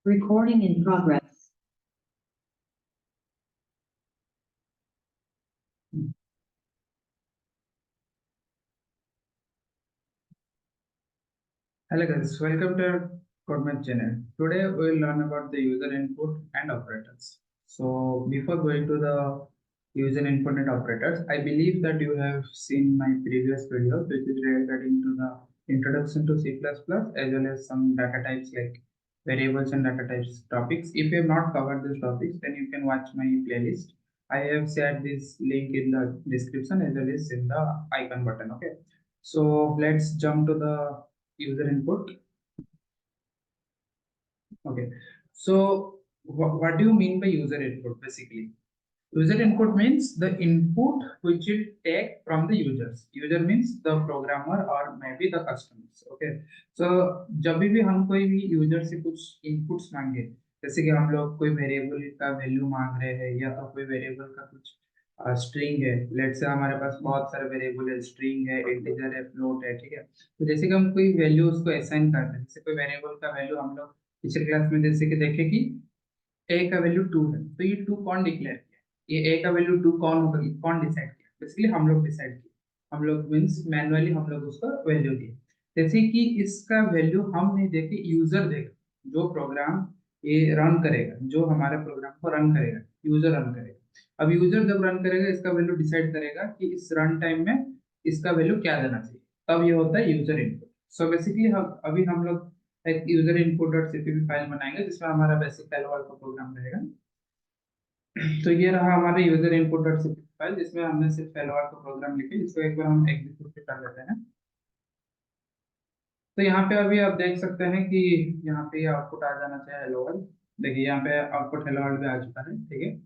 Recording in progress. Hello guys, welcome to our Codemath channel. Today we will learn about the user input and operators. So before going to the user input and operators, I believe that you have seen my previous videos which is regarding to the introduction to C++ as well as some data types like variables and data types topics. If you have not covered these topics, then you can watch my playlist. I have shared this link in the description as well as in the icon button. Okay. So let's jump to the user input. Okay, so what do you mean by user input? Basically, user input means the input which you take from the users. User means the programmer or maybe the customers. Okay, so जब भी हम कोई भी user से कुछ inputs मांगे, जैसे कि हम लोग कोई वेरिएबल का वैल्यू मांग रहे हैं या तो कोई वेरिएबल का कुछ स्ट्रिंग है, लेट्स से हमारे पास बहुत सारे वेरिएबल है, स्ट्रिंग है, इंटीजर है, फ्लोट है, ठीक है। तो जैसे कि हम कोई वैल्यू उसको असाइन करते हैं, जैसे कोई वेरिएबल का वैल्यू हम लोग पिछले क्लास में जैसे कि देखे कि ए का वैल्यू 2 है, तो ये 2 कौन डिक्लेयर किया, ये ए का वैल्यू 2 कौन होगा, कौन डिसाइड किया? बेसिकली हम लोग डिसाइड किया, हम लोग मींस मैन्युअली हम लोग उसको वैल्यू दिए। जैसे कि इसका वैल्यू हम नहीं देखे, यूजर देगा, जो प्रोग्राम ये रन करेगा, जो हमारे प्रोग्राम को रन करेगा, यूजर रन करेगा। अब यूजर जब रन करेगा, इसका वैल्यू डिसाइड करेगा कि इस रन टाइम में इसका वैल्यू क्या देना चाहिए, तब ये होता है यूजर इनपुट। सो बेसिकली हम अभी हम लोग एक user input dot CPP file बनाएंगे जिसमें हमारा बेसिक हेलो वर्ल्ड का प्रोग्राम रहेगा। तो ये रहा हमारा user input dot CPP file जिसमें हमने सिर्फ हेलो वर्ल्ड का प्रोग्राम लिखे, इसको एक बार हम एग्जीक्यूट कर लेते हैं। तो यहाँ पे अभी आप देख सकते हैं कि यहाँ पे आउटपुट आ जाना चाहिए हेलो वर्ल्ड। देखिए यहाँ पे आउटपुट हेलो वर्ल्ड भी आ चुका है, ठीक है।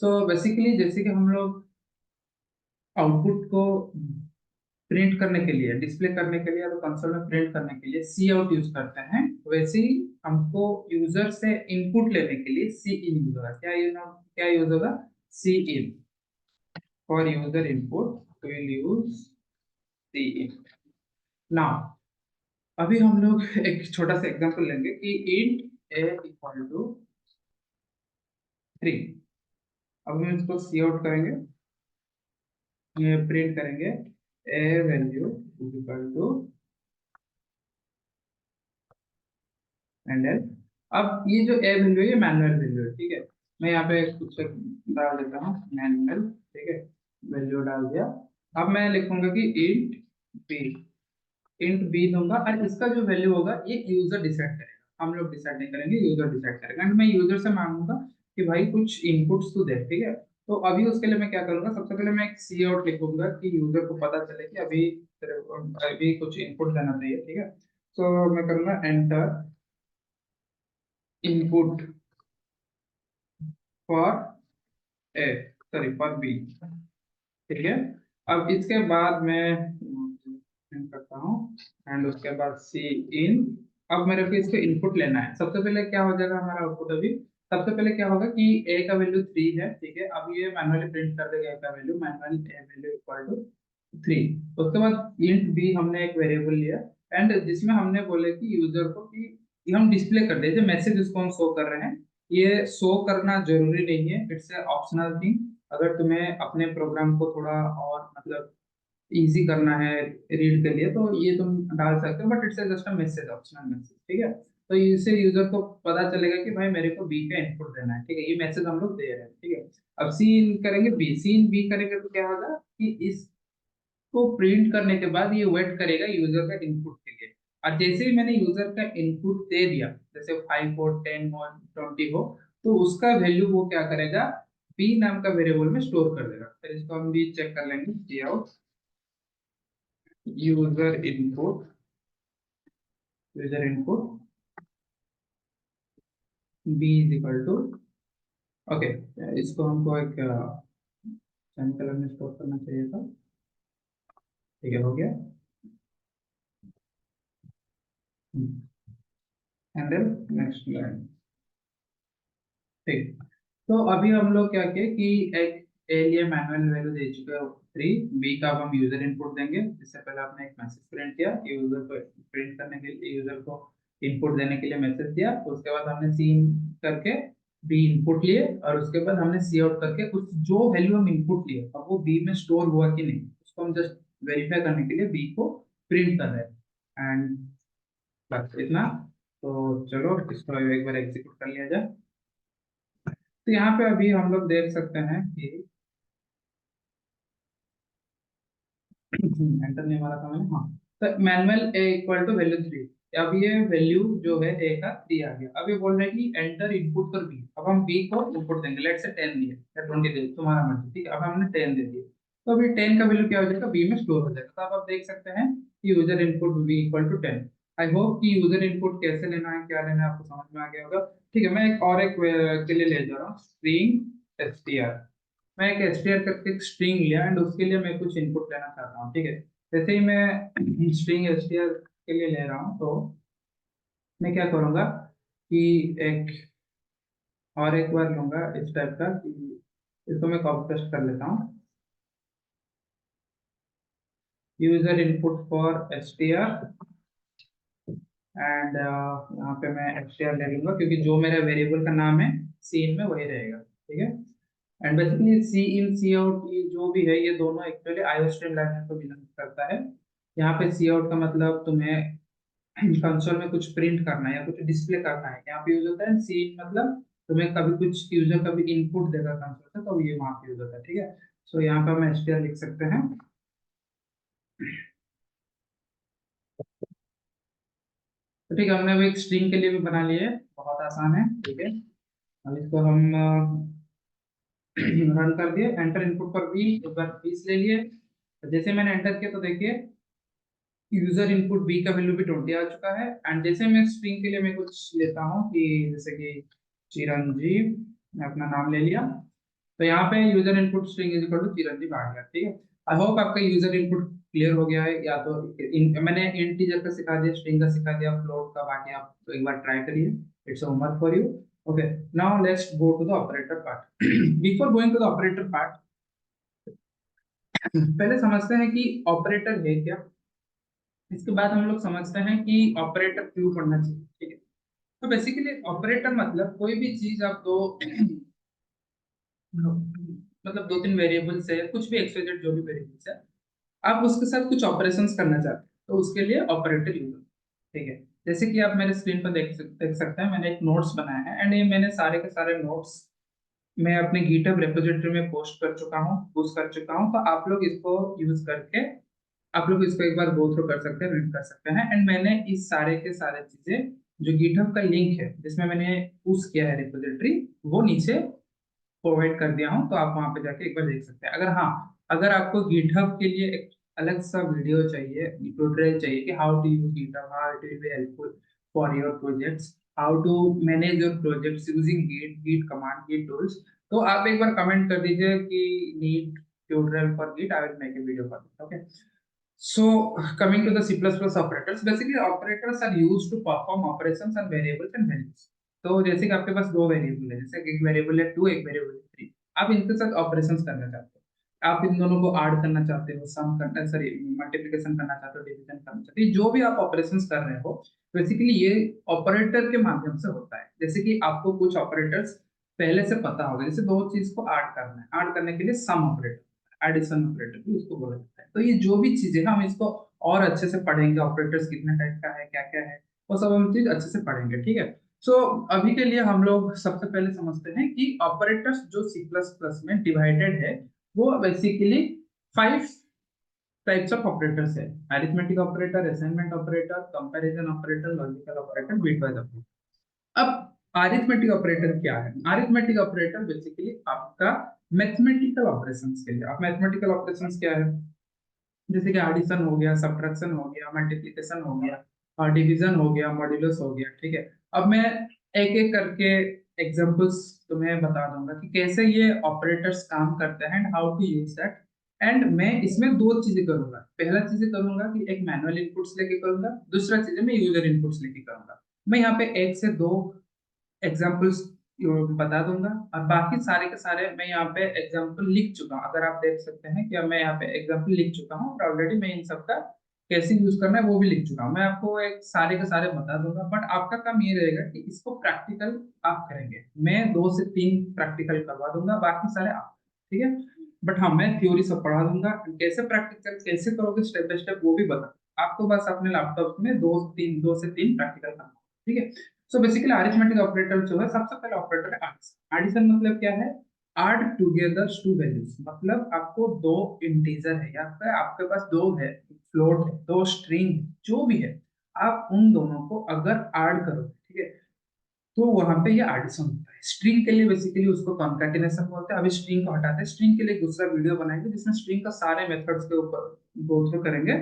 सो बेसिकली जैसे कि हम लोग आउटपुट को प्रिंट करने के लिए, डिस्प्ले करने के लिए या तो कंसोल में प्रिंट करने के लिए सी आउट यूज करते हैं, वैसे ही हमको यूजर से इनपुट लेने के लिए सी इन यूज होगा। क्या यूज होगा? Cin. For user input we will use cin. Now अभी हम लोग एक छोटा सा एग्जांपल लेंगे कि इंट ए इक्वल टू 3। अब हम इसको सी आउट करेंगे, प्रिंट करेंगे A value is equal to endl. अब ये जो ए वैल्यू है ये मैनुअल वैल्यू है, ठीक है। मैं यहाँ पे कुछ डाल देता हूँ मैनुअल, ठीक है, वैल्यू डाल दिया। अब मैं लिखूंगा कि बी इंट बी दूंगा और इसका जो वैल्यू होगा ये यूजर डिसाइड करेगा, हम लोग डिसाइड नहीं करेंगे, यूजर डिसाइड करेगा। एंड मैं यूजर से मांगूंगा कि भाई कुछ इनपुट्स तो दे, ठीक है। तो अभी उसके लिए मैं क्या करूंगा, सबसे पहले मैं एक सी आउट लिखूंगा कि यूजर को पता चले कि अभी कुछ इनपुट देना चाहिए, ठीक है। तो मैं करूंगा enter input for A, sorry for B, ठीक है। अब इसके बाद मैं करता हूँ एंड उसके बाद सी इन। अब मेरे को इसको इनपुट लेना है। सबसे पहले क्या हो जाएगा हमारा आउटपुट, अभी सबसे पहले क्या होगा कि ए का वैल्यू 3 है, ठीक है। अब ये मैनुअली प्रिंट कर देगा ए का value, manually A value equal to 3। उसके बाद इंट बी हमने एक वेरिएबल लिया एंड जिसमें हमने बोले कि यूजर को कि ये हम डिस्प्ले कर दे, जो मैसेज उसको हम शो कर रहे हैं, ये शो करना जरूरी नहीं है, इट्स ए ऑप्शनल थिंग। अगर तुम्हें अपने प्रोग्राम को थोड़ा और मतलब इजी करना है रीड के लिए तो ये तुम डाल सकते हो, but it's just a message, optional message, ठीक है। तो इससे यूजर को पता चलेगा कि भाई मेरे को बी का इनपुट देना है, ठीक है, ये मैसेज हम लोग दे रहे हैं, ठीक है। अब सी इन करेंगे बी, सी इन बी करेंगे तो क्या होगा कि इसको प्रिंट करने के बाद ये वेट करेगा यूजर का इनपुट के लिए। और जैसे ही मैंने यूजर का इनपुट दे दिया, जैसे 5 हो, 10 हो, 20 हो, तो उसका वैल्यू वो क्या करेगा, बी नाम का वेरिएबल में स्टोर कर देगा। फिर इसको हम भी चेक कर लेंगे, cout user input, user input B is equal to, okay, इसको हमको एक सेमी कलर में स्टोर करना चाहिए था, ठीक है, हो गया। एंड देन नेक्स्ट लाइन, ठीक। तो अभी हम लोग क्या किए कि एक ए लिए मैनुअल वैल्यू दे चुके हैं 3, बी का अब हम यूजर इनपुट देंगे। इससे पहले आपने एक मैसेज प्रिंट किया, यूजर को प्रिंट करने के लिए यूजर को इनपुट देने के लिए मैसेज दिया, उसके बाद हमने सी इन करके बी इनपुट लिए, और उसके बाद हमने सी आउट करके उस जो वैल्यू हम इनपुट लिए अब वो बी में स्टोर हुआ कि नहीं उसको हम जस्ट वेरीफाई करने के लिए बी को प्रिंट कर रहे हैं। एंड बस इतना। तो चलो इसको एक बार एग्जीक्यूट कर लिया जाए। तो यहाँ पे अभी हम लोग देख सकते हैं कि एंटर नहीं मारा था मैंने, हाँ। तो manual A equal to value 3। अब ये वैल्यू जो है ए का 3 आ गया। अब ये बोल रहे हैं कि एंटर इनपुट फॉर बी। अब हम बी को इनपुट देंगे, लेट से 10 दिए या 20 दिए, तुम्हारा मर्जी, ठीक है। अब हमने 10 दे दिए, तो अभी 10 का वैल्यू क्या हो जाएगा, बी में स्टोर हो जाएगा। तो अब आप देख सकते हैं कि user input B equal to 10। I hope कि यूजर इनपुट कैसे लेना है, क्या लेना है, आपको समझ में आ गया होगा। ठीक है, मैं एक और एक के लिए ले जा रहा हूँ, स्ट्रिंग एसटीआर। मैं एक एसटीआर करके एक स्ट्रिंग लिया एंड उसके लिए मैं कुछ इनपुट लेना चाहता हूँ, ठीक है। जैसे ही मैं स्ट्रिंग एसटीआर के लिए ले रहा हूँ, तो मैं क्या करूंगा कि एक और एक बार लूंगा इस टाइप का कि इसको मैं कॉपी पेस्ट कर लेता हूँ, user input for STR. And यहाँ पे मैं एसटीआर ले लूंगा क्योंकि जो मेरा वेरिएबल का नाम है सी इन में वही रहेगा, ठीक है। And basically cin cout ये जो भी है ये दोनों एक्चुअली आईओस्ट्रीम लैंग्वेज को बिलोंग करता है। यहाँ पे सी आउट का मतलब तुम्हें कंसोल में कुछ प्रिंट करना है या कुछ डिस्प्ले करना है, यहाँ पे यूज होता है। सी मतलब तुम्हें कभी कुछ यूजर कभी इनपुट देगा कंसोल से, तो ये वहां पे यूज होता है, ठीक है। सो यहाँ पे हम एसटीआर लिख सकते हैं। तो ठीक है, हमने अब एक स्ट्रिंग के लिए भी बना लिया है, बहुत आसान है, ठीक है। अब इसको हम रन कर दिए, एंटर इनपुट पर भी एक बार 20 ले लिए। तो जैसे मैंने एंटर किया तो देखिए यूजर इनपुट बी का वैल्यू भी 20 आ चुका है। एंड जैसे मैं स्ट्रिंग के लिए मैं कुछ लेता हूँ कि जैसे कि चिरंजीव, मैं अपना नाम ले लिया, तो यहाँ पे user input string is equal to Chiranjeev आ गया, ठीक है। आई होप आपका यूजर इनपुट क्लियर हो गया है। या तो मैंने इंटीजर का सिखा दिया, स्ट्रिंग का सिखा दिया, फ्लोट का, बाकी आप तो एक बार ट्राई करिए, it's homework for you. Okay, now let's go to the operator part. Before going to the operator part, पहले समझते हैं कि ऑपरेटर है क्या। इसके बाद हम लोग समझते हैं कि ऑपरेटर क्यों पढ़ना चाहिए, ठीक है। तो बेसिकली ऑपरेटर मतलब कोई भी चीज आप दो मतलब दो तीन वेरिएबल्स है, कुछ भी एक्सवाइजेड जो भी वेरिएबल्स है, आप उसके साथ कुछ ऑपरेशंस करना चाहते हैं, तो उसके लिए ऑपरेटर यूज होता है, ठीक है। जैसे कि आप मेरे स्क्रीन पर देख सकते हैं, मैंने एक नोट्स बनाया है एंड ये मैंने सारे के सारे नोट्स मैं अपने गिटहब रेपोजिटरी में पोस्ट कर चुका हूँ, पोस्ट कर चुका हूँ। तो आप लोग इसको यूज करके आप लोग इसको एक बार गो थ्रू कर सकते हैं, रीड कर सकते हैं। एंड मैंने इस सारे के सारे चीजें जो गिटहब का लिंक है जिसमें मैंने पुश किया है रेपोजिटरी, वो नीचे प्रोवाइड कर दिया हूँ, तो आप वहां पे जाके एक बार देख सकते हैं। अगर हाँ, अगर आपको गिटहब के लिए एक अलग सा वीडियो चाहिए, ट्यूटोरियल चाहिए कि how to use GitHub, how it will be helpful for your projects, how to manage your projects using Git Git command, Git tools, तो आप एक बार कमेंट कर दीजिए कि need tutorial for Git, I will make a video for it, okay. So coming to the C++ operators, basically operators are used to perform operations on variables and values. तो जैसे कि आपके पास दो वेरिएबल है, जैसे कि एक वेरिएबल है 2, एक वेरिएबल है 3, आप इनके साथ ऑपरेशंस करना चाहते हो, आप इन दोनों को ऐड करना चाहते हो, सम करना, सॉरी मल्टीप्लिकेशन करना चाहते हो, डिवीजन करना चाहते हो, जो भी आप ऑपरेशंस कर रहे हो, बेसिकली ये ऑपरेटर के माध्यम से होता है। जैसे कि आपको कुछ ऑपरेटर्स पहले से पता होगा, जैसे दो चीज को ऐड करना है, ऐड करने के लिए सम ऑपरेटर, एडिशन ऑपरेटर भी उसको बोला जाता है। तो ये जो भी चीजें ना हम इसको और अच्छे से पढ़ेंगे, ऑपरेटर्स कितने टाइप का है, क्या क्या है, वो सब हम चीज अच्छे से पढ़ेंगे, ठीक है। सो अभी के लिए हम लोग सबसे पहले समझते हैं कि ऑपरेटर्स जो सी प्लस प्लस में डिवाइडेड है, वो बेसिकली 5 टाइप्स ऑफ ऑपरेटर्स है। Arithmetic operator, assignment operator, comparison operator, logical operator, bitwise operator. अब अरिथमेटिक ऑपरेटर क्या है? अरिथमेटिक ऑपरेटर बेसिकली आपका मैथमेटिकल ऑपरेशंस के लिए। आप मैथमेटिकल ऑपरेशंस क्या है, जैसे कि एडिशन हो गया, सब्ट्रैक्शन हो गया, मल्टीप्लिकेशन हो गया, और डिवीजन हो गया, मॉड्यूलस हो गया, ठीक है। अब मैं एक एक करके एग्जांपल्स तुम्हें बता दूंगा कि कैसे ये ऑपरेटर्स काम करते हैं and how to use that. And मैं इसमें दो चीजें करूंगा, पहला चीजें करूंगा कि एक मैनुअल इनपुट्स लेके करूंगा, दूसरा चीजें मैं यूजर इनपुट्स लेके करूंगा। मैं यहाँ पे एक से दो एग्जाम्पल्स बता दूंगा, और बाकी सारे के सारे मैं यहाँ पे एग्जाम्पल लिख चुका हूँ। अगर आप देख सकते हैं कि अब मैं यहाँ पे एग्जाम्पल लिख चुका हूँ और ऑलरेडी मैं इन सब का कैसे यूज करना है वो भी लिख चुका हूँ। मैं आपको एक सारे के सारे बता दूंगा, बट आपका काम ये रहेगा कि इसको प्रैक्टिकल आप करेंगे। मैं 2 से 3 प्रैक्टिकल करवा दूंगा, बाकी सारे आप, ठीक है। बट हाँ, मैं थ्योरी सब पढ़ा दूंगा, कैसे प्रैक्टिकल कैसे करोगे स्टेप बाय स्टेप वो भी बता। आपको बस अपने लैपटॉप में 2 से 3 प्रैक्टिकल करना, ठीक है। सो बेसिकली अरिथमेटिक ऑपरेटर जो है, सबसे पहले ऑपरेटर है एडिशन। एडिशन मतलब क्या है? Add together to values. मतलब आपको दो इंटीजर है या फिर आपके पास दो है, फ्लोट है, दो स्ट्रिंग, जो भी है, आप उन दोनों को अगर ऐड करो, ठीक है, तो वहां पे ये एडिशन होता है। स्ट्रिंग के लिए बेसिकली उसको कॉन्कैटिनेशन बोलते हैं। अभी स्ट्रिंग को हटाते हैं, स्ट्रिंग के लिए दूसरा वीडियो बनाएंगे जिसमें स्ट्रिंग का सारे मेथड्स के ऊपर गो थ्रू करेंगे।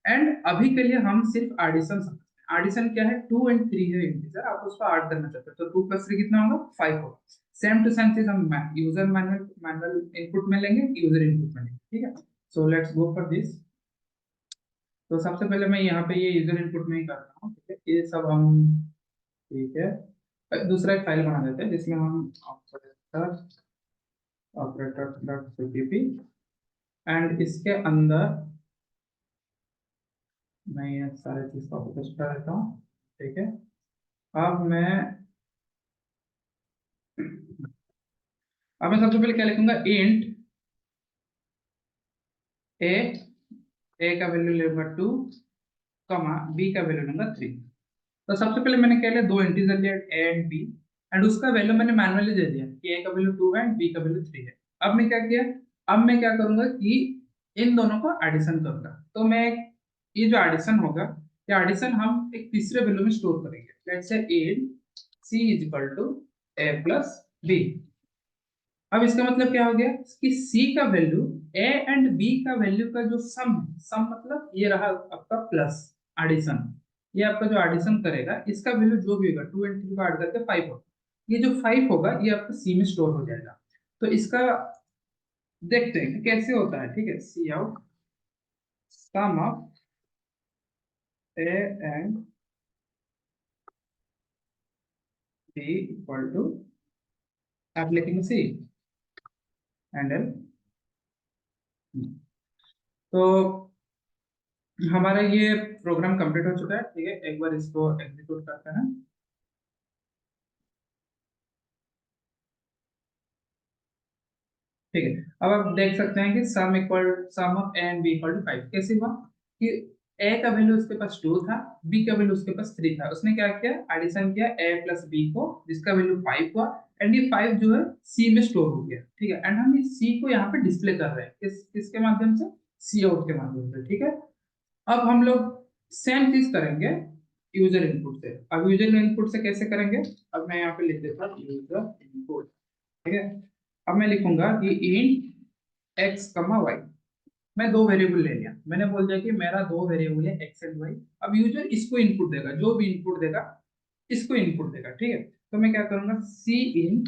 एंड अभी के लिए हम सिर्फ एडिशन समझते हैं। एडिशन क्या है? 2 और 3 है इंटीजर, आप उसको ऐड करना चाहते हो, तो 2 + 3 कितना होगा? 5 होगा। सेम टू सेम चीज हम यूजर मैनुअल मैनुअल इनपुट में लेंगे, यूजर इनपुट में लेंगे, ठीक है। So let's go for this. तो सबसे पहले मैं यहाँ पे ये यूजर इनपुट में ही करता हूँ, ठीक है, ये सब हम, ठीक है। दूसरा एक फाइल बना देते हैं जिसमें हम ऑपरेटर डॉट सीपीपी, एंड इसके अंदर मैं ये सारे चीज कॉपी पेस्ट कर देता हूँ, ठीक है। अब मैं सबसे पहले क्या लिखूंगा? इंट ए, ए का वैल्यू लूंगा 2, कमा बी का वैल्यू लूंगा 3। तो सबसे पहले मैंने क्या लिया? दो इंटीजर लिया, ए एंड बी, एंड उसका वैल्यू मैंने मैनुअली दे दिया कि ए का वैल्यू 2 है एंड बी का वैल्यू 3 है। अब मैं क्या किया? अब मैं क्या करूंगा कि इन दोनों को एडिशन करूंगा। तो मैं, ये जो एडिशन होगा, ये एडिशन हम एक तीसरे वैल्यू में स्टोर करेंगे। Let's say in C is equal to A plus B. अब इसका मतलब क्या हो गया कि C का वैल्यू A एंड B का वैल्यू का जो सम है, सम मतलब ये रहा आपका प्लस एडिशन, ये आपका जो एडिशन करेगा इसका वैल्यू जो भी होगा 2 और 3 को ऐड करके 5 होगा। ये जो 5 होगा ये आपका C में स्टोर हो जाएगा। तो इसका देखते हैं कि कैसे होता है, ठीक है। Cout sum of A and B equal to, आप लिखेंगे C एंड L। तो हमारा ये प्रोग्राम कंप्लीट हो चुका है, ठीक है। एक बार इसको एग्जीक्यूट करते हैं, ठीक है। अब आप देख सकते हैं कि sum of A and B equal to 5 कैसे हुआ कि ए का वैल्यू उसके पास 2 था, बी का वैल्यू उसके पास 3 था। उसने क्या किया? एडिशन किया ए प्लस बी को, जिसका वैल्यू 5 हुआ, एंड ये 5 जो है सी में स्टोर हो गया, ठीक है। एंड हम इस सी को यहाँ पे डिस्प्ले कर रहे हैं किसके माध्यम से? सी आउट के माध्यम से, ठीक है। अब हम लोग सेम चीज करेंगे यूजर इनपुट से। अब यूजर इनपुट से कैसे करेंगे? अब मैं यहाँ पे लिख देता हूँ यूजर इनपुट, ठीक है। अब मैं लिखूंगा कि इंट एक्स कमा वाई। मैं दो वेरिएबल ले लिया, मैंने बोल दिया कि मेरा दो वेरिएबल है एक्स एंड वाई। अब यूजर इसको इनपुट देगा, जो भी इनपुट देगा इसको इनपुट देगा, ठीक है। तो मैं क्या करूंगा? सी इन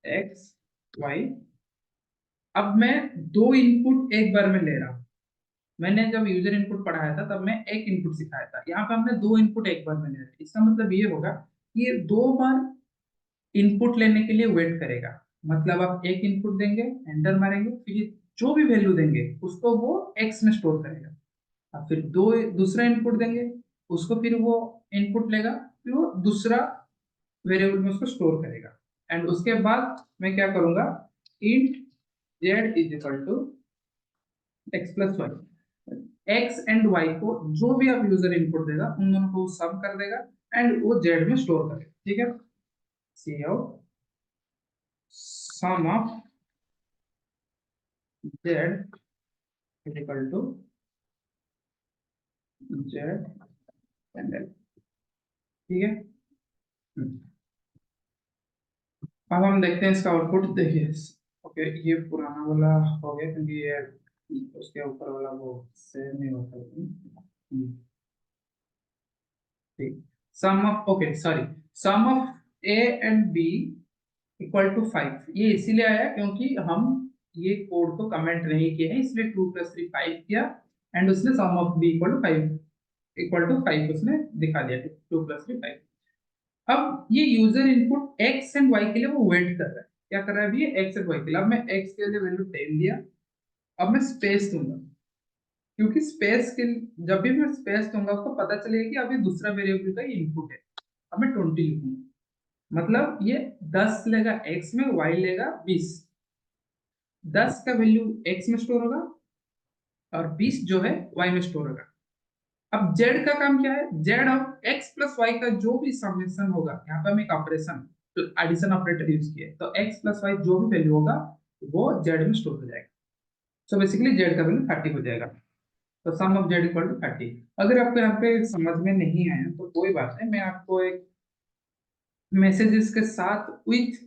एक्स वाई। अब मैं दो इनपुट एक बार में ले रहा हूँ। मैंने जब यूजर इनपुट पढ़ाया था तब मैं एक इनपुट सिखाया था, यहाँ पे हमने दो इनपुट एक बार में ले रहे हैं। इसका मतलब ये होगा कि ये 2 बार इनपुट लेने के लिए वेट करेगा। मतलब आप एक इनपुट देंगे, एंटर मारेंगे, फिर ये जो भी वैल्यू देंगे उसको वो एक्स में स्टोर करेगा। अब फिर दूसरा इनपुट देंगे, उसको फिर वो इनपुट लेगा, फिर वो दूसरा वेरिएबल में उसको स्टोर करेगा। एंड उसके बाद मैं क्या करूंगा? Int Z is equal to X plus Y. X and Y को जो भी आप यूजर इनपुट देगा उन दोनों को सम कर देगा एंड वो जेड में स्टोर करेगा, ठीक है। Cout sum of Z is equal to Z endl, ठीक है। हम्म। अब हम देखते हैं इसका आउटपुट। देखिए, ओके, ये पुराना वाला हो गया क्योंकि ये उसके ऊपर वाला वो सेव नहीं होता। ठीक। Sum of, okay sorry, sum of A and B equal to 5, ये इसीलिए आया क्योंकि हम ये कोड को कमेंट नहीं किए हैं, इसलिए 2 + 3 5 किया, एंड उसने सम ऑफ बी इक्वल टू 5 उसने दिखा दिया, 2 + 3 5। अब ये user input X and Y के लिए वो वेट कर रहा है। क्या कर रहा है अभी? एक्स एंड वाई के लिए। अब मैं एक्स के लिए वैल्यू 10 दिया, अब मैं स्पेस दूंगा, क्योंकि स्पेस के, जब भी मैं स्पेस दूंगा उसको पता चलेगा कि अभी दूसरा वेरिएबल का इनपुट है। अब मैं 20 लिखूंगा, मतलब ये 10 लेगा x में, y लेगा 20। 10 का वैल्यू x में स्टोर होगा और 20 जो है y में स्टोर होगा। अब z का काम क्या है, z of x plus y का जो भी समेशन होगा, यहाँ पे हम एक ऑपरेशन एडिशन ऑपरेटर यूज किया है, तो x प्लस y जो भी वैल्यू होगा वो z में स्टोर हो जाएगा। सो बेसिकली z का वैल्यू 30 हो जाएगा। तो सम ऑफ z इक्वल टू 30। अगर आपको यहाँ पे समझ में नहीं आया तो कोई बात नहीं, मैं आपको एक मैसेजेस के साथ विथ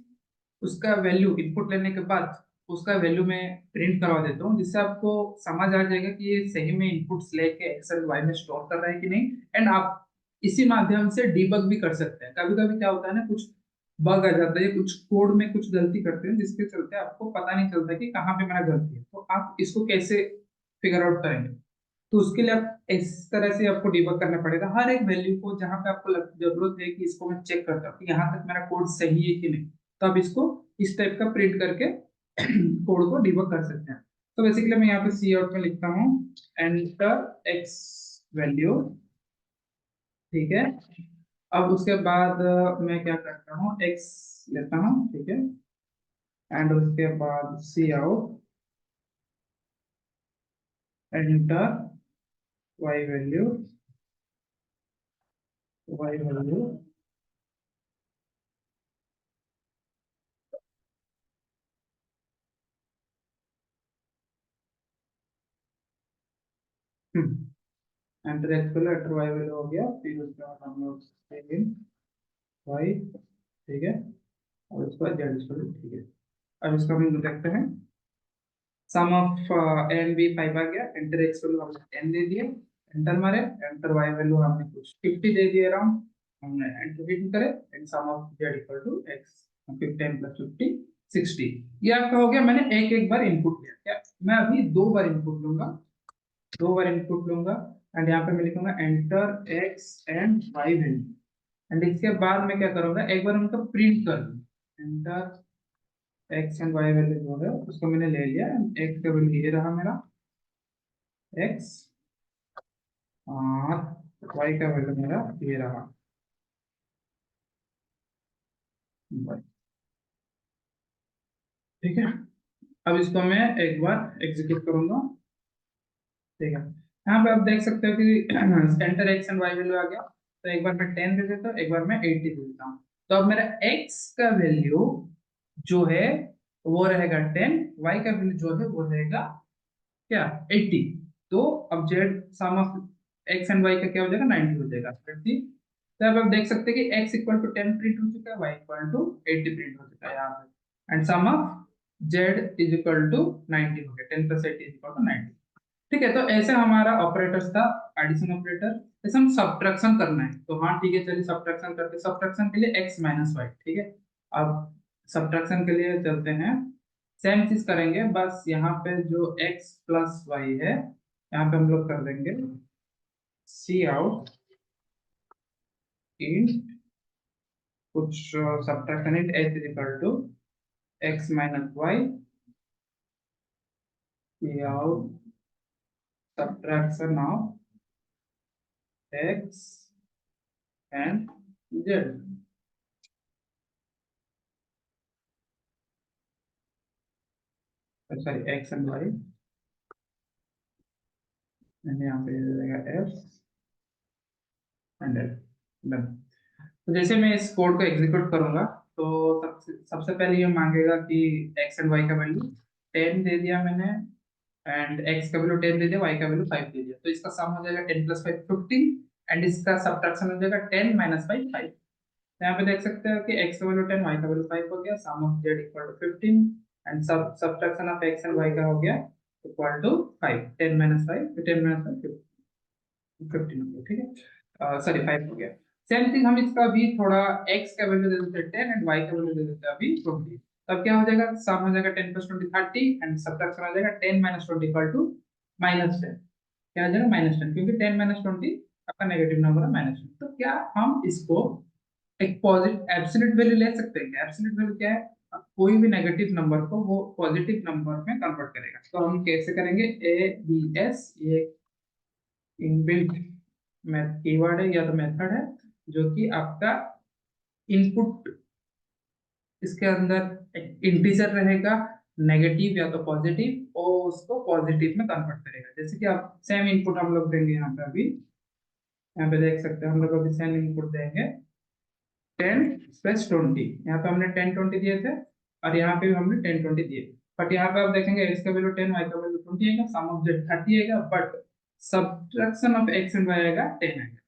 उसका वैल्यू इनपुट लेने के बाद उसका वैल्यू मैं प्रिंट करवा देता हूँ, जिससे आपको समझ आ जाएगा कि ये सही में इनपुट्स लेके एक्सेल वाई में स्टोर कर रहा है कि नहीं। एंड आप इसी माध्यम से डीबग भी कर सकते हैं। कभी कभी क्या होता है ना, कुछ बग आ जाता है, कुछ कोड में कुछ गलती करते हैं जिसके चलते आपको पता नहीं चलता कि कहाँ पे मेरा गलती है, तो आप इसको कैसे फिगर आउट करेंगे। तो उसके लिए आप इस तरह से आपको डिबग करना पड़ेगा हर एक वैल्यू को, जहां पे आपको जरूरत है कि इसको मैं चेक करता हूँ कि यहाँ तक मेरा कोड सही है कि नहीं, तो आप इसको इस टाइप का प्रिंट करके कोड को डिबग कर सकते हैं। तो बेसिकली मैं यहाँ पे सी आउट में लिखता हूँ एंटर एक्स वैल्यू, ठीक है। अब उसके बाद मैं क्या करता हूँ, एक्स लेता हूँ, ठीक है। एंड उसके बाद cout enter Y value, Y value, enter X value enter Y value हो गया। फिर उसके बाद हम लोग सेकेंड वाई, ठीक है। और उसके बाद जेड वैल्यू, ठीक है। अब इसको हम देखते हैं, सम ऑफ ए एंड बी 5 आ गया। एंटर एक्स वैल्यू हमने 10 दे दिया, एंटर मारे। एंटर वाई वैल्यू हमने कुछ 50 दे दिया अराउंड, हमने एंटर हिट करे। And sum of Z equal to X, 15 plus 50 60। ये आपका हो गया, मैंने एक एक बार इनपुट लिया। क्या मैं अभी दो बार इनपुट लूंगा, दो बार इनपुट लूंगा। एंड यहाँ पे मैं लिखूंगा enter X and Y value. And इसके बाद मैं क्या करूंगा, एक बार उनका प्रिंट कर दूं। Enter X and Y value जो है उसको मैंने ले लिया। एक्स का वैल्यू ये रहा मेरा एक्स, और वाई का वैल्यू मेरा ये रहा y, ठीक है। अब इसको मैं एक बार एग्जीक्यूट करूंगा, ठीक है। यहाँ पे आप देख सकते हो कि centre X and Y value आ गया। तो एक बार मैं 10 दे देता हूँ, एक बार मैं 80 दे देता हूँ। तो अब मेरा एक्स का वैल्यू जो है वो रहेगा 10, वाई का वैल्यू जो है वो रहेगा क्या, 80। तो अब Z sum of X and Y का क्या हो जाएगा, 90 हो जाएगा 50। तो अब आप देख सकते हैं कि x इक्वल टू 10 प्रिंट हो चुका है, y इक्वल टू 80 प्रिंट हो चुका है यहाँ पे। And sum of z is equal to 90 हो गया, 10 प्लस 80 इज इक्वल टू 90। ठीक है, तो ऐसे हमारा ऑपरेटर्स था, एडिशन ऑपरेटर। जैसे हम सब्ट्रैक्शन करना है तो हाँ ठीक है, चलिए सब्ट्रैक्शन करते हैं। सब्ट्रैक्शन के लिए x माइनस वाई, ठीक है। अब सब्ट्रैक्शन के लिए चलते हैं, सेम चीज करेंगे, बस यहाँ पे जो x प्लस वाई है यहाँ पे हम लोग कर देंगे सी आउट इन कुछ subtraction it h is equal to x minus Y, cout subtraction of x and z, sorry x and y, मैंने यहाँ पे दे देगा f एंड l, डन। तो जैसे मैं इस कोड को एग्जीक्यूट करूंगा तो सबसे पहले ये मांगेगा कि x एंड y का वैल्यू 10 दे दिया मैंने, एंड x का वैल्यू 10 दे दिया, y का वैल्यू 5 दे दिया। तो इसका सम हो जाएगा 10 प्लस 5 15, एंड इसका सब्ट्रैक्शन हो जाएगा 10 माइनस 5 5। तो यहाँ पे देख सकते हो कि x का वैल्यू 10, y का वैल्यू 5 हो गया, sum of z equal to 15, and subtraction of x and y का हो गया इक्वल टू 5। 10 माइनस 5, तो 10 माइनस 5 15 हो गया, ठीक है। सॉरी 5 हो गया। सेम थिंग हम इसका भी थोड़ा x का वैल्यू दे देते हैं 10 एंड y का वैल्यू दे देते हैं अभी 20। तब क्या हो जाएगा, सम हो जाएगा 10 प्लस 20 30, एंड सब्ट्रैक्शन हो जाएगा 10 माइनस 20 इक्वल टू -10। क्या हो जाएगा -10, क्योंकि 10 माइनस 20 आपका नेगेटिव नंबर है -10। तो क्या हम इसको एक पॉजिटिव एब्सोल्यूट वैल्यू ले सकते हैं। एब्सोल्यूट वैल्यू क्या है, कोई भी नेगेटिव नंबर को वो पॉजिटिव नंबर में कन्वर्ट करेगा। तो हम कैसे करेंगे, ए बी एस, ये इनबिल्ट कीवर्ड है या तो मेथड है जो कि आपका इनपुट इसके अंदर इंटीजर रहेगा, नेगेटिव या तो पॉजिटिव, और उसको पॉजिटिव में कन्वर्ट करेगा। जैसे कि आप सेम इनपुट हम लोग देंगे यहाँ पे, अभी यहाँ पे देख सकते हैं हम लोग अभी सेम इनपुट देंगे 10 + 20। यहाँ पे हमने 10 20 दिए थे और यहाँ पे भी हमने 10 20 दिए, बट यहाँ पे आप देखेंगे x का वैल्यू 10, y का वैल्यू 20 आएगा, सम ऑफ z 30 आएगा, but subtraction of x and y आएगा 10 आएगा।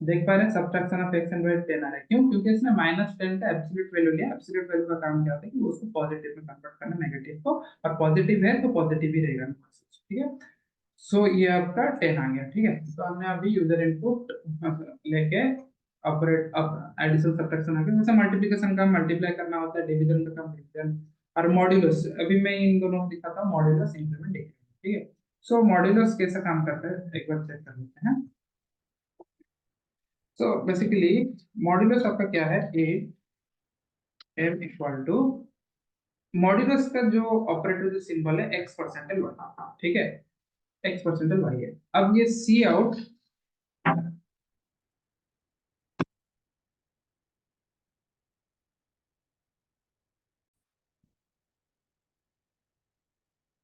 देख पा रहे हैं subtraction of x and y 10 आ रहा है, क्यों? क्योंकि इसने -10 का एब्सोल्यूट वैल्यू लिया। एब्सोल्यूट वैल्यू का काम क्या होता है कि उसको पॉजिटिव में कन्वर्ट करना, नेगेटिव को, और पॉजिटिव है तो पॉजिटिव ही रहेगा, ठीक है। सो ये आपका 10 आ गया, ठीक है। तो हमने अभी यूजर इनपुट लेके ऑपरेट, अब एडिशन सब्ट्रैक्शन आ गया। जैसे मल्टीप्लिकेशन का मल्टीप्लाई करना होता है, डिवीजन का काम डिवीजन, और मॉड्यूलस अभी मैं इन दोनों को दिखाता हूँ, मॉड्यूलस इंक्रीमेंट डिक्रीमेंट, ठीक है। सो मॉड्यूलस कैसा काम करता है एक बार चेक कर लेते हैं। सो बेसिकली मॉड्यूलस आपका क्या है, A M equal to modulus का जो ऑपरेटर जो सिंबल है x% y, ठीक है, x% y है। अब ये सी आउट,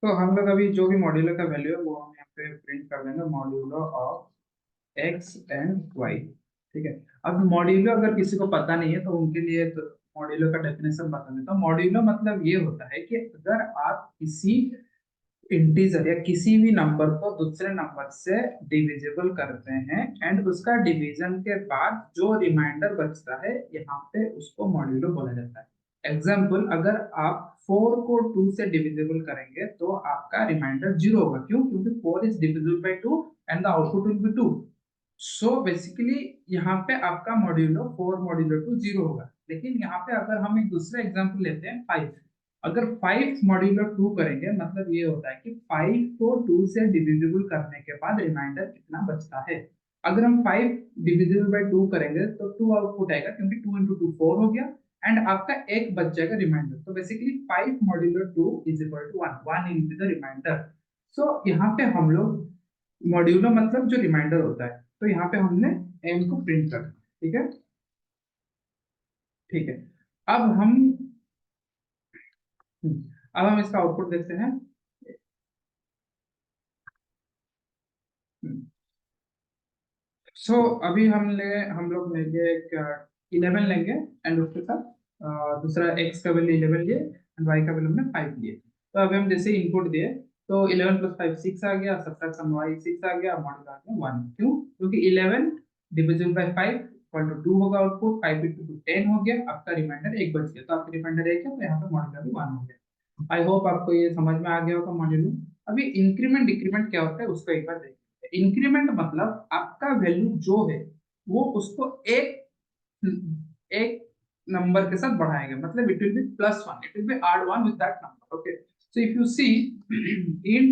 तो हम लोग अभी जो भी मॉड्यूलर का वैल्यू है वो हम यहाँ पे प्रिंट कर देंगे, modular of X and Y, ठीक है। अब मॉड्यूलर अगर किसी को पता नहीं है तो उनके लिए तो मॉड्यूलर का डेफिनेशन बता देता हूँ। मॉड्यूलर मतलब ये होता है कि अगर आप किसी इंटीजर या किसी भी नंबर को दूसरे नंबर से डिविजिबल करते हैं एंड उसका डिवीजन के बाद जो रिमाइंडर बचता है, यहाँ पे उसको मॉड्यूलो बोला जाता है। एग्जाम्पल, अगर आप 4 को 2 से डिविजिबल करेंगे तो आपका रिमाइंडर 0 होगा, क्यों? क्योंकि 4 is divisible by 2 and the output will be 2। So basically यहाँ पे आपका मॉड्यूलो 4 मॉड्यूलो 2 0 होगा। लेकिन यहाँ पे अगर हम एक दूसरा एग्जाम्पल लेते हैं 5, अगर 5 मॉड्यूलो 2 करेंगे, मतलब ये होता है कि 5 को 2 से डिविजिबल करने के बाद रिमाइंडर कितना बचता है। अगर हम 5 डिविजिबल बाय 2 करेंगे तो 2 आउटपुट आएगा, क्योंकि 2 × 2 4 हो गया, एंड आपका एक बच जाएगा रिमाइंडर। तो basically 5 modulo 2 is equal to 1, 1 into the remainder. So यहाँ पे हम लोग मॉड्यूलो मतलब जो रिमाइंडर होता है, तो यहाँ पे हमने m को प्रिंट कर दिया, ठीक है, ठीक है। अब हम अब हम इसका आउटपुट देखते हैं। सो अभी हम लोग लेंगे एक 11 लेंगे, एंड उसके साथ दूसरा x का वैल्यू 11 लिए एंड y का वैल्यू हमने 5 लिए। तो अभी हम जैसे इनपुट दिए तो 11 + 5 6 आ गया, सब्ट्रैक्शन y 6 आ गया, मॉड्यूल आ गया 1। क्यों? क्योंकि 11 डिविजिबल बाय 5 इक्वल टू 2 होगा, आउटपुट 5 × 2 10 हो गया, आपका रिमाइंडर 1 बच गया। तो आपका रिमाइंडर 1 है, तो यहाँ पे मॉड्यूल भी 1 हो गया। आई होप आपको ये समझ में आ गया होगा मॉड्यूल। अभी इंक्रीमेंट डिक्रीमेंट क्या होता है उसको एक बार देखते हैं। इंक्रीमेंट मतलब आपका वैल्यू जो है वो उसको एक नंबर के साथ बढ़ाएगा, मतलब it will be +1, it will be add 1 with that number. Okay, so if you see in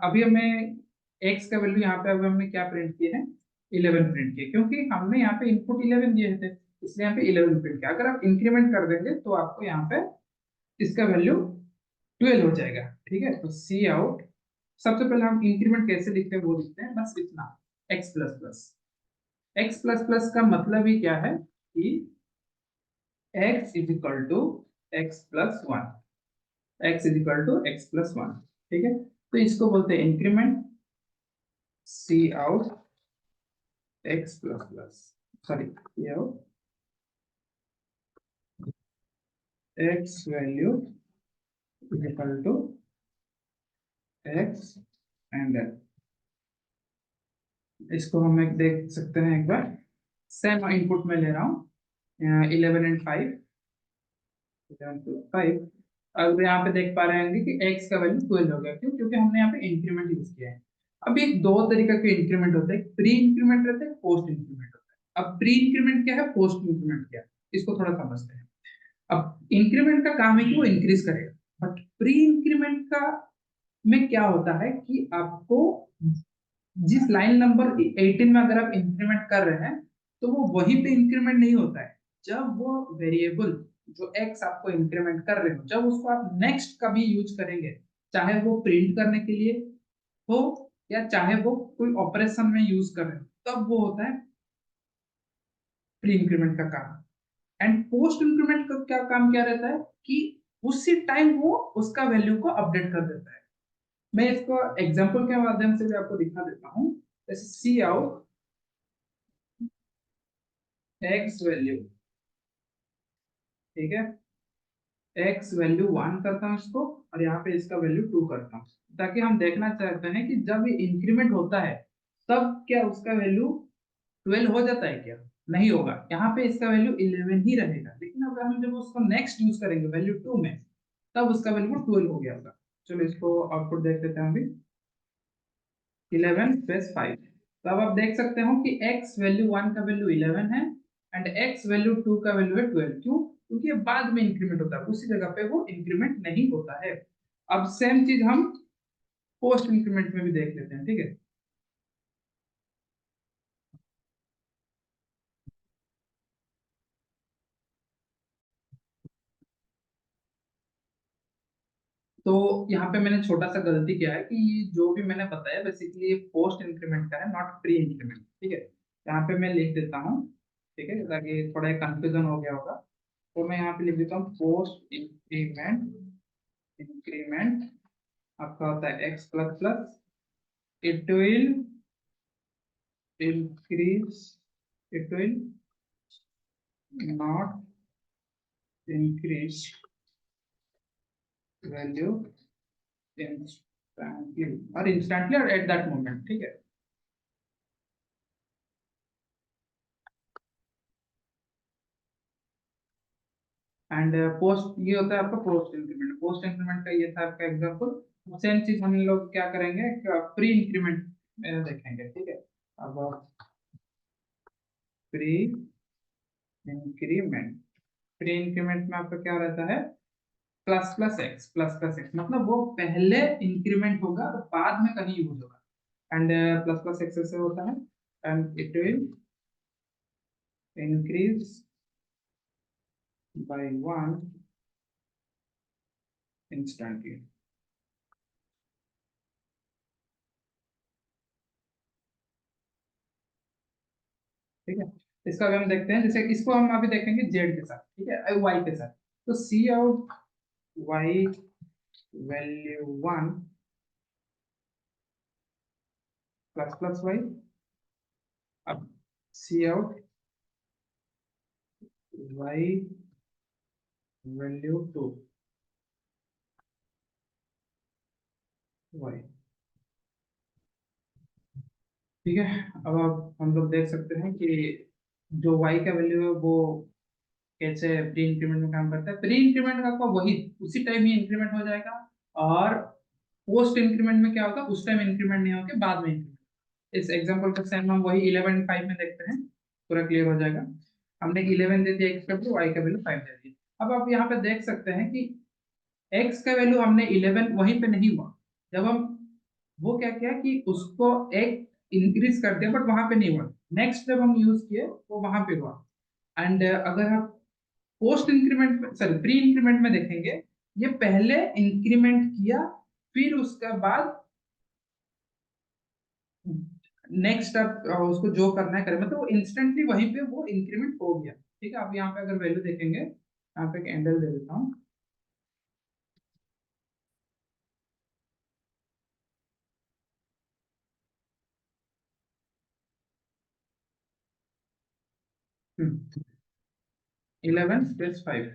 अभी हमें x का वैल्यू यहाँ पे अभी हमने क्या प्रिंट किए हैं, 11 प्रिंट किए, क्योंकि हमने यहाँ पे इनपुट 11 दिए थे, इसलिए यहाँ पे 11 प्रिंट किया। अगर आप इंक्रीमेंट कर देंगे तो आपको यहाँ पे इसका वैल्यू 12 हो जाएगा, ठीक है। तो सी आउट, सबसे पहले हम इंक्रीमेंट कैसे लिखते हैं वो लिखते हैं, बस इतना, x plus plus. x plus plus का मतलब ही क्या है कि x is equal to x plus 1, x is equal to x plus 1, ठीक है। तो इसको बोलते हैं increment. Cout x plus plus, sorry cout x value is equal to x and इसको हम एक देख सकते हैं एक बार, सेम इनपुट में ले रहा हूँ 11 एंड 5, 11 + 5। अब यहाँ पे देख पा रहे होंगे कि x का वैल्यू 12 हो गया, क्यों? क्योंकि हमने यहाँ पे इंक्रीमेंट यूज किया है। अभी दो तरीके के इंक्रीमेंट होते हैं, प्री इंक्रीमेंट रहते हैं, पोस्ट इंक्रीमेंट होता है। अब प्री इंक्रीमेंट क्या है, पोस्ट इंक्रीमेंट क्या है, इसको थोड़ा समझते हैं। अब इंक्रीमेंट का काम है कि वो इंक्रीज करेगा, बट प्री इंक्रीमेंट का में क्या होता है कि आपको जिस लाइन नंबर 18 में अगर आप इंक्रीमेंट कर रहे हैं तो वो वहीं पे इंक्रीमेंट नहीं होता है। जब वो वेरिएबल जो x आपको इंक्रीमेंट कर रहे हो, जब उसको आप नेक्स्ट कभी यूज करेंगे, चाहे वो प्रिंट करने के लिए हो या चाहे वो कोई ऑपरेशन में यूज कर रहे हो, तब वो होता है प्री इंक्रीमेंट का काम। एंड पोस्ट इंक्रीमेंट का क्या काम क्या रहता है कि उसी टाइम वो उसका वैल्यू को अपडेट कर देता है। मैं इसको एग्जांपल के माध्यम से भी आपको दिखा देता हूँ। जैसे सी आउट एक्स वैल्यू, ठीक है, एक्स वैल्यू 1 करता हूँ इसको, और यहाँ पे इसका वैल्यू 2 करता हूँ, ताकि हम देखना चाहते हैं कि जब ये इंक्रीमेंट होता है तब क्या उसका वैल्यू 12 हो जाता है क्या? नहीं होगा, यहाँ पे इसका वैल्यू 11 ही रहेगा। लेकिन अब हम जब उसको नेक्स्ट यूज करेंगे वैल्यू 2 में, तब उसका वैल्यू 12 हो गया होगा। चलो इसको आउटपुट देख लेते हैं अभी। 11 प्लस 5, तो अब आप देख सकते हो कि x वैल्यू 1 का वैल्यू 11 है एंड x वैल्यू 2 का वैल्यू है 12। क्यों? क्योंकि ये बाद में इंक्रीमेंट होता है, उसी जगह पे वो इंक्रीमेंट नहीं होता है। अब सेम चीज हम पोस्ट इंक्रीमेंट में भी देख लेते हैं, ठीक है। तो यहाँ पे मैंने छोटा सा गलती किया है कि ये जो भी मैंने बताया बेसिकली पोस्ट इंक्रीमेंट का है, नॉट प्री इंक्रीमेंट, ठीक है। यहाँ पे मैं लिख देता हूँ, ठीक है, ताकि थोड़ा कंफ्यूजन हो गया होगा। तो मैं यहाँ पे लिख देता हूँ पोस्ट इंक्रीमेंट, इंक्रीमेंट आपका होता है x plus plus, it will increase, it will not increase value instantly, और इंस्टेंटली और एट दैट मोमेंट, ठीक है। एंड पोस्ट, ये होता है आपका पोस्ट इंक्रीमेंट। पोस्ट इंक्रीमेंट का ये था आपका एग्जांपल। सेम चीज हम लोग क्या करेंगे, प्री इंक्रीमेंट में देखेंगे, ठीक है। अब प्री इंक्रीमेंट, प्री इंक्रीमेंट में आपका क्या रहता है, plus plus x, plus plus x मतलब वो पहले इंक्रीमेंट होगा और बाद में कहीं यूज होगा। एंड प्लस प्लस एक्स से होता है and it will increase by 1 instantly, ठीक है। इसका भी हम देखते हैं, जैसे इसको हम अभी देखेंगे जेड के साथ, ठीक है, वाई के साथ। तो cout Y value 1 plus plus Y, अब cout Y value 2 Y, ठीक है। अब आप हम लोग देख सकते हैं कि जो y का वैल्यू है वो कैसे प्री इंक्रीमेंट में काम करता है। प्री इंक्रीमेंट का आपका वही उसी टाइम ही इंक्रीमेंट हो जाएगा, और पोस्ट इंक्रीमेंट में क्या होगा, उस टाइम इंक्रीमेंट नहीं होकर बाद में इंक्रीमेंट। इस एग्जांपल का सेम हम वही 11 5 में देखते हैं, पूरा क्लियर हो जाएगा। हमने 11 दे दिया x का वैल्यू, y का वैल्यू 5 दे दिया। अब आप यहाँ पे देख सकते हैं कि x का वैल्यू हमने 11 वहीं पे नहीं हुआ, जब हम वो क्या किया कि उसको एक इंक्रीज कर दिया, बट वहां पे नहीं हुआ। नेक्स्ट जब हम यूज किए वो वहां पे हुआ। एंड अगर आप post increment, sorry pre increment में देखेंगे, ये पहले इंक्रीमेंट किया, फिर उसके बाद नेक्स्ट आप उसको जो करना है करें, मतलब वो इंस्टेंटली वहीं पे वो इंक्रीमेंट हो गया, ठीक है। आप यहाँ पे अगर वैल्यू देखेंगे, यहाँ पे एक एंगल दे देता हूँ। हम्म, 11 + 5,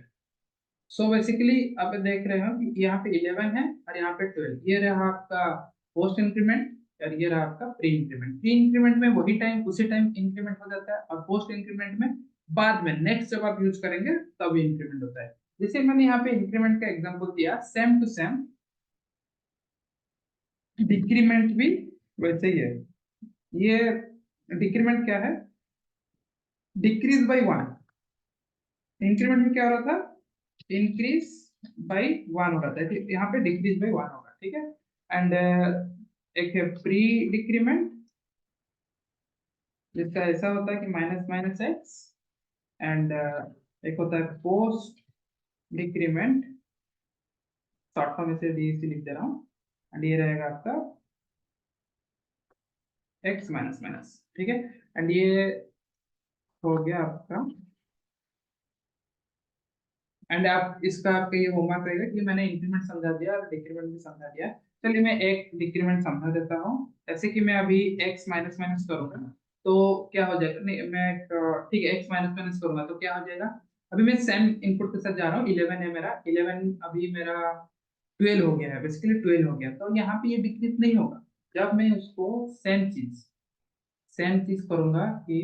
सो बेसिकली आप देख रहे हो कि यहाँ पे 11 है और यहाँ पे 12, ये रहा आपका पोस्ट इंक्रीमेंट और ये रहा आपका प्री इंक्रीमेंट। प्री इंक्रीमेंट में वही टाइम उसी टाइम इंक्रीमेंट हो जाता है, और पोस्ट इंक्रीमेंट में बाद में नेक्स्ट जब आप यूज करेंगे तब इंक्रीमेंट होता है। जैसे मैंने यहाँ पे इंक्रीमेंट का एग्जांपल दिया, सेम टू सेम डिक्रीमेंट भी वैसे ही है। ये डिक्रीमेंट क्या है, डिक्रीज बाई 1। इंक्रीमेंट में क्या हो रहा था, इंक्रीज बाई 1 हो रहा था, ठीक? यहाँ पे डिक्रीज बाई 1 होगा, ठीक है। एंड एक है प्री डिक्रीमेंट, जिसका ऐसा होता है कि माइनस माइनस एक्स, एंड एक होता है पोस्ट डिक्रीमेंट, शॉर्ट फॉर्म में से डीसी लिख दे रहा हूँ, एंड ये रहेगा आपका x माइनस माइनस, ठीक है। एंड ये हो गया आपका, एंड आप इसका आपका ये होमवर्क रहेगा कि मैंने इंक्रीमेंट समझा दिया और डिक्रीमेंट भी समझा दिया। चलिए मैं एक डिक्रीमेंट समझा देता हूँ। जैसे कि मैं अभी x माइनस माइनस करूंगा तो क्या हो जाएगा, नहीं मैं ठीक है x माइनस माइनस करूंगा तो क्या हो जाएगा। अभी मैं सेम इनपुट के साथ जा रहा हूँ, 11 है मेरा, 11 अभी मेरा 12 हो गया है, बेसिकली 12 हो गया, तो यहाँ पे ये डिक्रीज नहीं होगा। जब मैं उसको सेम चीज करूंगा कि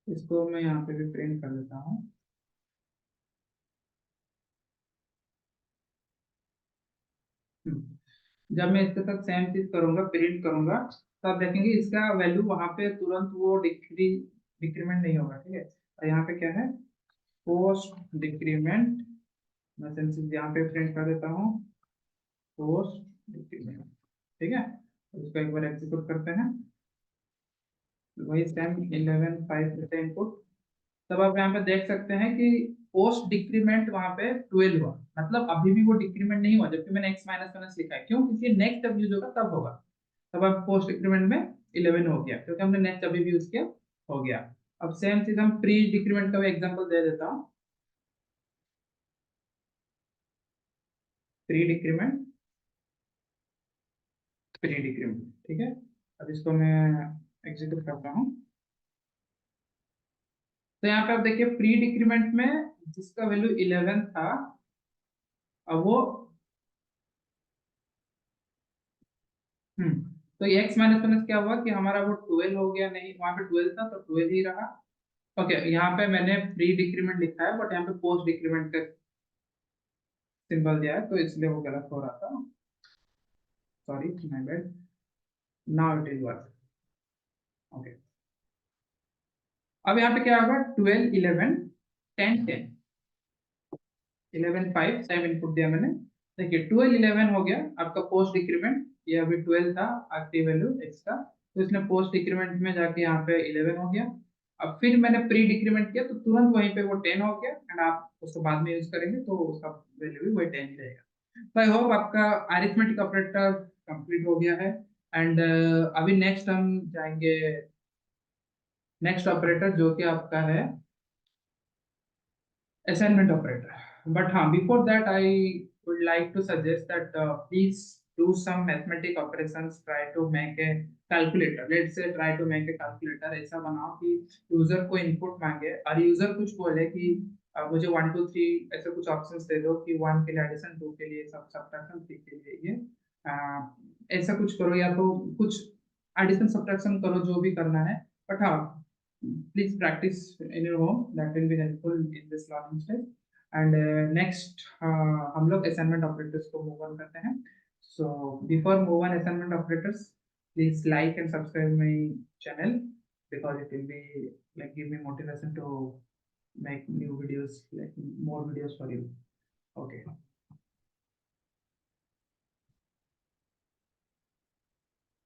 इसको मैं यहाँ पे भी प्रिंट कर देता हूँ। जब मैं इसके साथ सेम चीज करूंगा, प्रिंट करूंगा, तो आप देखेंगे इसका वैल्यू वहां पे तुरंत वो डिक्रीमेंट नहीं होगा, ठीक है। और यहाँ पे क्या है, पोस्ट डिक्रीमेंट, मैं सेम चीज यहाँ पे प्रिंट कर देता हूँ, पोस्ट डिक्रीमेंट, ठीक है। तो इसको एक बार एग्जीक्यूट करते हैं, वही सेम 11 5 देते हैं इनपुट। तब आप यहाँ पे देख सकते हैं कि पोस्ट डिक्रीमेंट वहां पे 12 हुआ, मतलब अभी भी वो डिक्रीमेंट नहीं हुआ, जबकि मैंने x माइनस माइनस लिखा है। क्यों? क्योंकि नेक्स्ट जब यूज होगा तब होगा। तब अब पोस्ट डिक्रीमेंट में 11 हो गया, क्योंकि हमने नेक्स्ट अभी भी यूज किया, हो गया। अब सेम चीज हम प्री डिक्रीमेंट का भी एग्जांपल दे देता हूँ। प्री डिक्रीमेंट, ठीक है। अब इसको मैं एग्जीक्यूट करता हूँ। तो यहाँ पे आप देखिए प्री डिक्रीमेंट में जिसका वैल्यू 11 था, अब वो तो ये x माइनस माइनस क्या हुआ कि हमारा वो 12 हो गया, नहीं वहां पे 12 था तो 12 ही रहा। ओके, यहाँ पे मैंने प्री डिक्रीमेंट लिखा है बट यहाँ पे पोस्ट डिक्रीमेंट का सिंबल दिया है, तो इसलिए वो गलत हो रहा था, sorry my bad. Now it is work. Okay, अब यहाँ पे क्या होगा, 12 11 10 10 11 5 सेम इनपुट दिया मैंने। देखिए 12 11 हो गया आपका पोस्ट डिक्रीमेंट, ये अभी 12 था एक्टिव वैल्यू x का, तो इसने पोस्ट डिक्रीमेंट में जाके यहाँ पे 11 हो गया। अब फिर मैंने प्री डिक्रीमेंट किया तो तुरंत वहीं पे वो 10 हो गया, एंड आप उसको बाद में यूज करेंगे तो उसका वैल्यू भी वही 10 ही रहेगा। तो आई होप आपका अरिथमेटिक ऑपरेटर कंप्लीट हो गया है। एंड अभी नेक्स्ट हम जाएंगे नेक्स्ट ऑपरेटर जो कि आपका है assignment operator. But before that, I would like to suggest that please do some mathematic operations. Try to make a calculator. Let's say try to make a calculator. ऐसा बनाओ कि user को input मांगे और यूजर कुछ बोले कि मुझे 1 2 3 ऐसे कुछ ऑप्शंस दे दो कि 1 के लिए एडिशन, 2 के लिए सब्ट्रैक्शन, 3 के लिए ये ऐसा कुछ करो, या तो कुछ एडिशन सब्ट्रैक्शन करो, जो भी करना है। बट हाँ, please practice in your home, that will be helpful in this learning stage. And next हम लोग assignment operators को move on करते हैं। So before move on assignment operators, please like and subscribe my channel, because it will be like give me motivation to make new videos, like more videos for you. Okay.